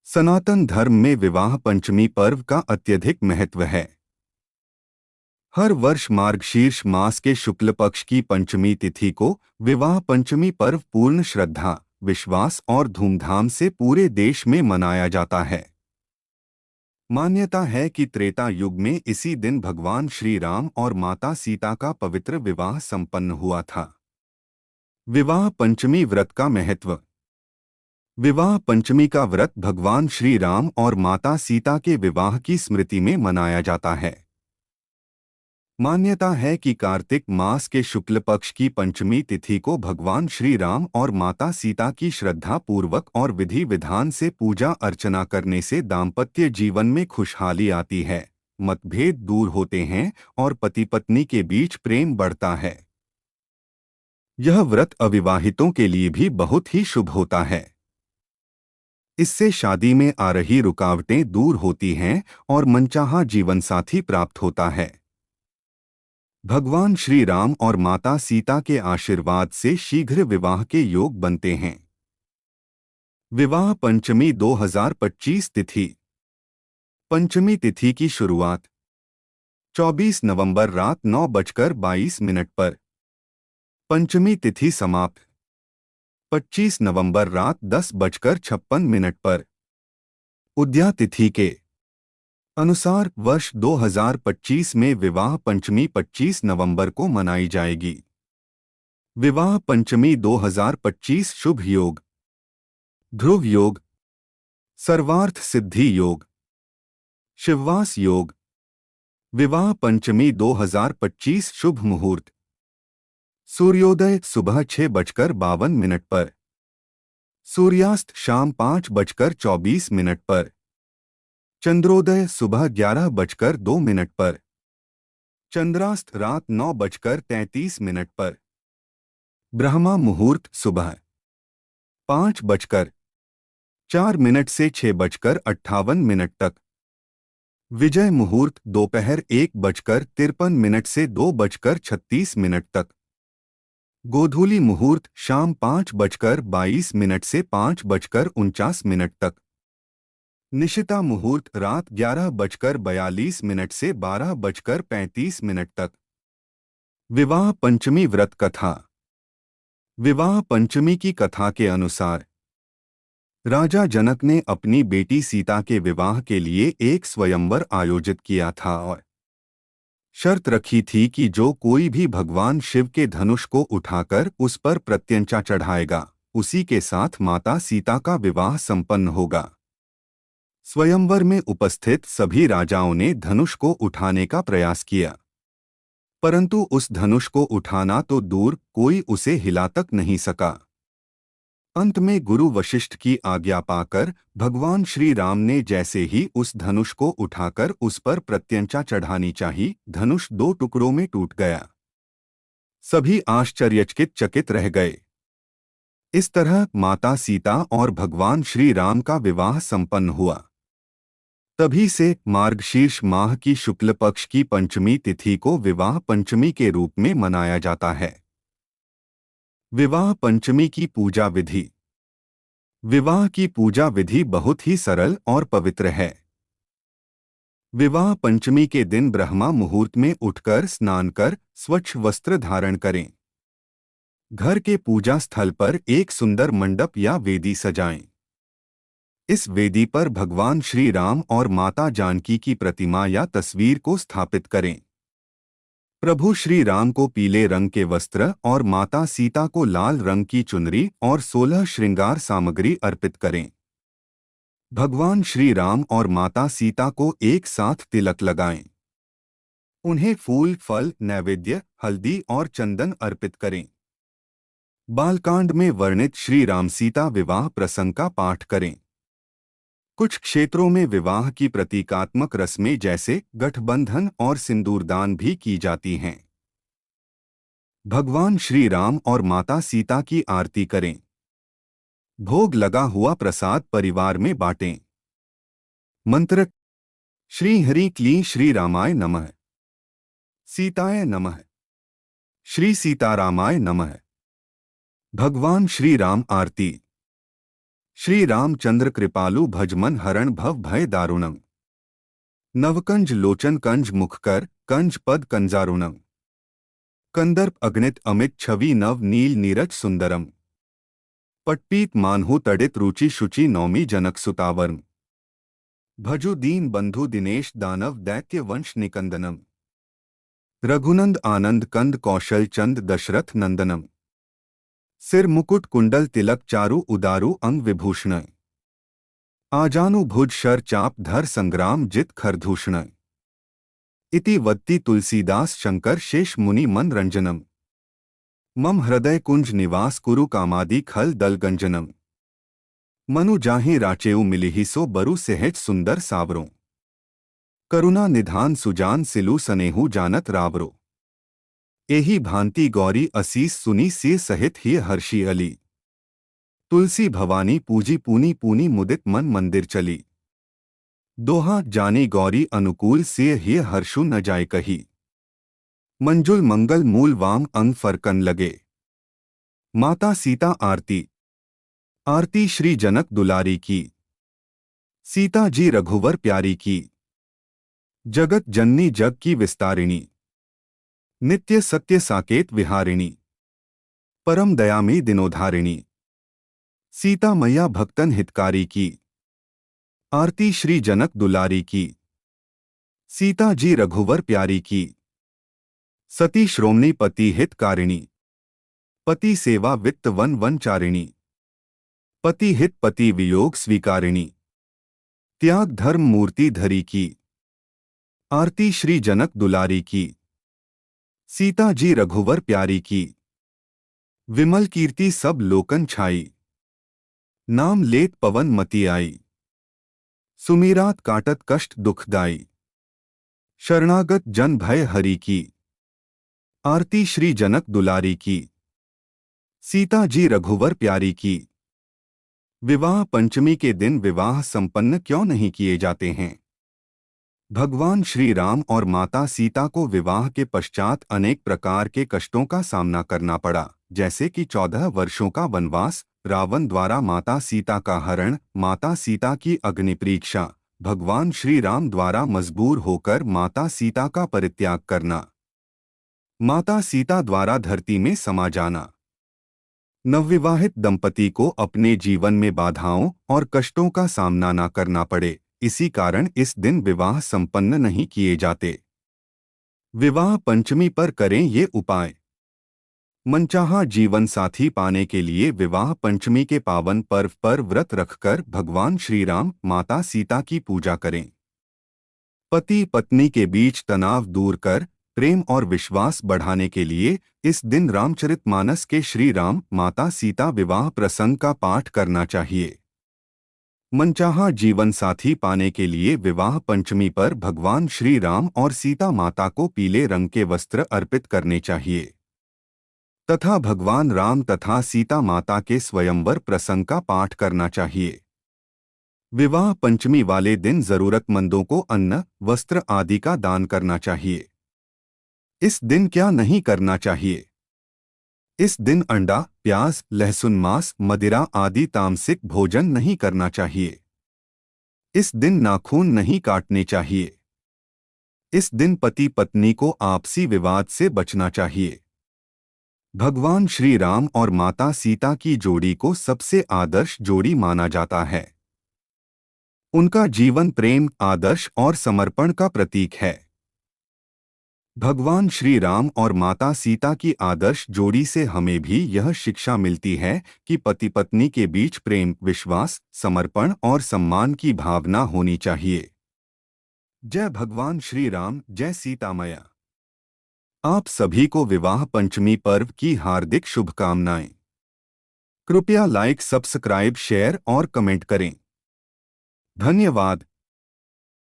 सनातन धर्म में विवाह पंचमी पर्व का अत्यधिक महत्व है। हर वर्ष मार्गशीर्ष मास के शुक्ल पक्ष की पंचमी तिथि को विवाह पंचमी पर्व पूर्ण श्रद्धा, विश्वास और धूमधाम से पूरे देश में मनाया जाता है। मान्यता है कि त्रेता युग में इसी दिन भगवान श्री राम और माता सीता का पवित्र विवाह संपन्न हुआ था। विवाह पंचमी व्रत का महत्व। विवाह पंचमी का व्रत भगवान श्री राम और माता सीता के विवाह की स्मृति में मनाया जाता है। मान्यता है कि कार्तिक मास के शुक्ल पक्ष की पंचमी तिथि को भगवान श्री राम और माता सीता की श्रद्धा पूर्वक और विधि विधान से पूजा अर्चना करने से दाम्पत्य जीवन में खुशहाली आती है, मतभेद दूर होते हैं और पति पत्नी के बीच प्रेम बढ़ता है। यह व्रत अविवाहितों के लिए भी बहुत ही शुभ होता है। इससे शादी में आ रही रुकावटें दूर होती हैं और मनचाहा जीवनसाथी प्राप्त होता है। भगवान श्री राम और माता सीता के आशीर्वाद से शीघ्र विवाह के योग बनते हैं। विवाह पंचमी 2025 तिथि। पंचमी तिथि की शुरुआत 24 नवंबर रात 9:22 पर। पंचमी तिथि समाप्त 25 नवंबर रात 10:56 पर। उद्या तिथि के अनुसार वर्ष 2025 में विवाह पंचमी 25 नवंबर को मनाई जाएगी। विवाह पंचमी 2025 शुभ योग। ध्रुव योग, सर्वार्थ सिद्धि योग, शिववास योग। विवाह पंचमी 2025 शुभ मुहूर्त। सूर्योदय सुबह 6:52 पर। सूर्यास्त शाम 5:24 पर। चंद्रोदय सुबह 11:02 पर। चंद्रास्त रात 9:33 पर। ब्रह्मा मुहूर्त सुबह 5:04 से 6:58 तक। विजय मुहूर्त दोपहर 1:53 से 2:36 तक। गोधूली मुहूर्त शाम 5:22 से 5:49 तक। निशिता मुहूर्त रात 11:42 से 12:35 तक। विवाह पंचमी व्रत कथा। विवाह पंचमी की कथा के अनुसार राजा जनक ने अपनी बेटी सीता के विवाह के लिए एक स्वयंवर आयोजित किया था और शर्त रखी थी कि जो कोई भी भगवान शिव के धनुष को उठाकर उस पर प्रत्यंचा चढ़ाएगा, उसी के साथ माता सीता का विवाह संपन्न होगा। स्वयंवर में उपस्थित सभी राजाओं ने धनुष को उठाने का प्रयास किया, परंतु उस धनुष को उठाना तो दूर, कोई उसे हिला तक नहीं सका। अंत में गुरु वशिष्ठ की आज्ञा पाकर भगवान श्री राम ने जैसे ही उस धनुष को उठाकर उस पर प्रत्यंचा चढ़ानी चाहिए, धनुष 2 टुकड़ों में टूट गया। सभी आश्चर्यचकित रह गए। इस तरह माता सीता और भगवान श्री राम का विवाह संपन्न हुआ। तभी से मार्गशीर्ष माह की शुक्ल पक्ष की पंचमी तिथि को विवाह पंचमी के रूप में मनाया जाता है। विवाह पंचमी की पूजा विधि। विवाह की पूजा विधि बहुत ही सरल और पवित्र है। विवाह पंचमी के दिन ब्रह्मा मुहूर्त में उठकर स्नान कर स्वच्छ वस्त्र धारण करें। घर के पूजा स्थल पर एक सुंदर मंडप या वेदी सजाएं। इस वेदी पर भगवान श्री राम और माता जानकी की प्रतिमा या तस्वीर को स्थापित करें। प्रभु श्री राम को पीले रंग के वस्त्र और माता सीता को लाल रंग की चुनरी और 16 श्रृंगार सामग्री अर्पित करें। भगवान श्री राम और माता सीता को एक साथ तिलक लगाएं। उन्हें फूल, फल, नैवेद्य, हल्दी और चंदन अर्पित करें। बालकांड में वर्णित श्री राम सीता विवाह प्रसंग का पाठ करें। कुछ क्षेत्रों में विवाह की प्रतीकात्मक रस्में जैसे गठबंधन और सिंदूरदान भी की जाती हैं। भगवान श्री राम और माता सीता की आरती करें। भोग लगा हुआ प्रसाद परिवार में बांटें। मंत्र: श्री हरि क्लीं श्री रामाय नमः, सीताय नमः, श्री सीतारामाय नमः। भगवान श्री राम आरती। श्री रामचंद्र कृपालु भजमन हरण भव भय दारुणं। नवकंज लोचन कंज मुखकर कंज पद कंजारुणं। कंदर्प अगणित अमित छवि नव नील नीरज सुंदरम। पट्पीत मानहु तड़ित रुचि शुचि नौमी जनक सुतावरम। भजु दीन बंधु दिनेश दानव दैत्य वंश निकंदनम। रघुनंद आनंद कंद कौशल चंद दशरथ नंदनम। सिर मुकुट कुंडल तिलक चारु उदारु अंग विभूषण। आजानु भुज शर चाप धर संग्राम जित खरदूषण। इति वत्ति तुलसीदास शंकर शेष मुनि मन रंजनम। मम हृदय कुंज निवास कुरु कामादि खल दल गंजनम। मनु जाहि राचेउ मिलिहि सो बरु सहज सुंदर सावरों। करुणा निधान सुजान सिलु सनेहु जानत रावरो। एही भांति गौरी असीस सुनी सिय सहित ही हर्षी अली। तुलसी भवानी पूजी पूनी पूनी मुदित मन मंदिर चली। दोहा जानी गौरी अनुकूल सिय ही हर्षु न जाय कही। मंजुल मंगल मूल वाम अंग फरकन लगे। माता सीता आरती। आरती श्री जनक दुलारी की। सीता जी रघुवर प्यारी की। जगत जननी जग की विस्तारिणी। नित्य सत्य साकेत विहारिणी। परम दयामी दिनोधारिणी। सीता मैया भक्तन हितकारी की। आरती श्री जनक दुलारी की। सीता जी रघुवर प्यारी की। सती श्रोमणी पति हितकारिणी। पति सेवा वित्त वन वनचारिणी। पति हित पति वियोग स्वीकारिणी। त्याग धर्म मूर्ति धरी की। आरती श्री जनक दुलारी की। सीता जी रघुवर प्यारी की। विमल कीर्ति सब लोकन छाई। नाम लेत पवन मति आई। सुमीरात काटत कष्ट दुखदाई। शरणागत जन भय हरि की। आरती श्री जनक दुलारी की। सीता जी रघुवर प्यारी की। विवाह पंचमी के दिन विवाह संपन्न क्यों नहीं किए जाते हैं? भगवान श्री राम और माता सीता को विवाह के पश्चात अनेक प्रकार के कष्टों का सामना करना पड़ा, जैसे कि 14 वर्षों का वनवास, रावण द्वारा माता सीता का हरण, माता सीता की अग्नि परीक्षा, भगवान श्री राम द्वारा मजबूर होकर माता सीता का परित्याग करना, माता सीता द्वारा धरती में समा जाना। नवविवाहित दंपति को अपने जीवन में बाधाओं और कष्टों का सामना न करना पड़े, इसी कारण इस दिन विवाह संपन्न नहीं किए जाते। विवाह पंचमी पर करें ये उपाय। मनचाहा जीवन साथी पाने के लिए विवाह पंचमी के पावन पर्व पर व्रत रखकर भगवान श्री राम माता सीता की पूजा करें। पति पत्नी के बीच तनाव दूर कर प्रेम और विश्वास बढ़ाने के लिए इस दिन रामचरितमानस के श्री राम माता सीता विवाह प्रसंग का पाठ करना चाहिए। मनचाहा जीवन साथी पाने के लिए विवाह पंचमी पर भगवान श्री राम और सीता माता को पीले रंग के वस्त्र अर्पित करने चाहिए तथा भगवान राम तथा सीता माता के स्वयंवर प्रसंग का पाठ करना चाहिए। विवाह पंचमी वाले दिन जरूरतमंदों को अन्न, वस्त्र आदि का दान करना चाहिए। इस दिन क्या नहीं करना चाहिए? इस दिन अंडा, प्याज, लहसुन, मांस, मदिरा आदि तामसिक भोजन नहीं करना चाहिए। इस दिन नाखून नहीं काटने चाहिए। इस दिन पति पत्नी को आपसी विवाद से बचना चाहिए। भगवान श्री राम और माता सीता की जोड़ी को सबसे आदर्श जोड़ी माना जाता है। उनका जीवन प्रेम, आदर्श और समर्पण का प्रतीक है। भगवान श्री राम और माता सीता की आदर्श जोड़ी से हमें भी यह शिक्षा मिलती है कि पति पत्नी के बीच प्रेम, विश्वास, समर्पण और सम्मान की भावना होनी चाहिए। जय भगवान श्री राम, जय सीता मैया। आप सभी को विवाह पंचमी पर्व की हार्दिक शुभकामनाएं। कृपया लाइक, सब्सक्राइब, शेयर और कमेंट करें। धन्यवाद।